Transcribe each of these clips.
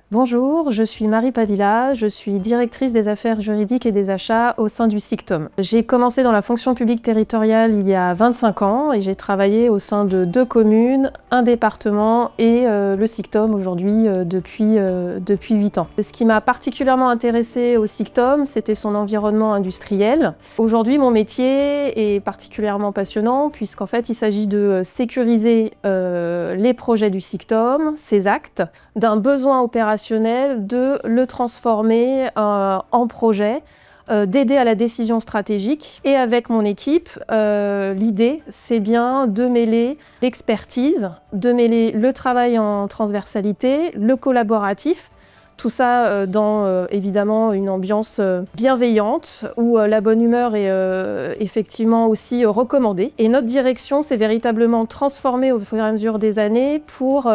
Bonjour, je suis Marie Pavilla, je suis directrice des affaires juridiques et des achats au sein du SICTOM. J'ai commencé dans la fonction publique territoriale il y a 25 ans et j'ai travaillé au sein de 2 communes, un département et le SICTOM aujourd'hui depuis 8 ans. Ce qui m'a particulièrement intéressée au SICTOM, c'était son environnement industriel. Aujourd'hui, mon métier est particulièrement passionnant puisqu'en fait, il s'agit de sécuriser les projets du SICTOM, ses actes, d'un besoin opérationnel de le transformer en projet, d'aider à la décision stratégique. Et avec mon équipe, l'idée, c'est bien de mêler l'expertise, de mêler le travail en transversalité, le collaboratif, tout ça dans évidemment une ambiance bienveillante où la bonne humeur est effectivement aussi recommandée. Et notre direction s'est véritablement transformée au fur et à mesure des années pour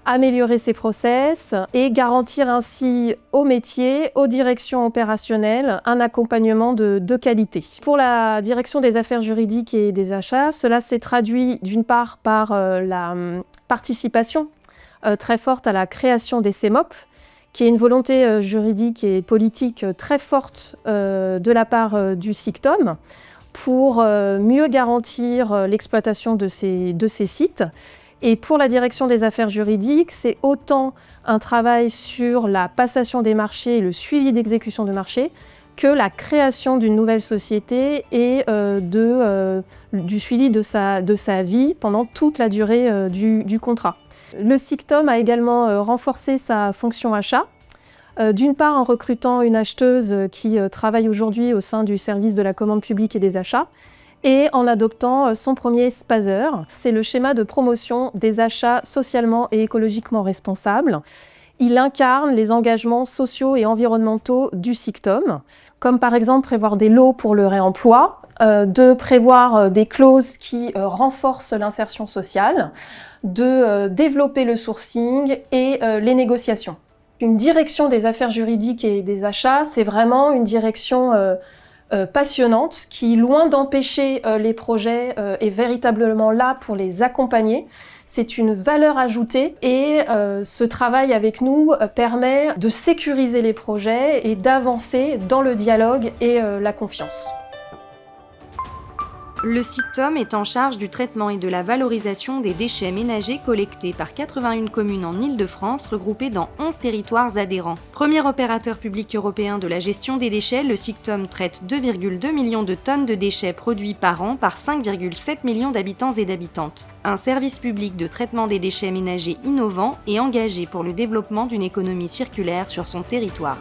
améliorer ses process et garantir ainsi au métier, aux directions opérationnelles, un accompagnement de qualité. Pour la direction des affaires juridiques et des achats, cela s'est traduit d'une part par la participation très forte à la création des CEMOP, qui est une volonté juridique et politique très forte de la part du SICTOM pour mieux garantir l'exploitation de ces sites. Et pour la direction des affaires juridiques, c'est autant un travail sur la passation des marchés et le suivi d'exécution de marché que la création d'une nouvelle société et du suivi de sa vie pendant toute la durée du contrat. Le SICTOM a également renforcé sa fonction achat, d'une part en recrutant une acheteuse qui travaille aujourd'hui au sein du service de la commande publique et des achats, et en adoptant son premier SPASER. C'est le schéma de promotion des achats socialement et écologiquement responsables. Il incarne les engagements sociaux et environnementaux du SICTOM, comme par exemple prévoir des lots pour le réemploi, de prévoir des clauses qui renforcent l'insertion sociale, de développer le sourcing et les négociations. Une direction des affaires juridiques et des achats, c'est vraiment une direction passionnante qui, loin d'empêcher les projets, est véritablement là pour les accompagner. C'est une valeur ajoutée et ce travail avec nous permet de sécuriser les projets et d'avancer dans le dialogue et la confiance. Le SICTOM est en charge du traitement et de la valorisation des déchets ménagers collectés par 81 communes en Île-de-France, regroupées dans 11 territoires adhérents. Premier opérateur public européen de la gestion des déchets, le SICTOM traite 2,2 millions de tonnes de déchets produits par an par 5,7 millions d'habitants et d'habitantes. Un service public de traitement des déchets ménagers innovant et engagé pour le développement d'une économie circulaire sur son territoire.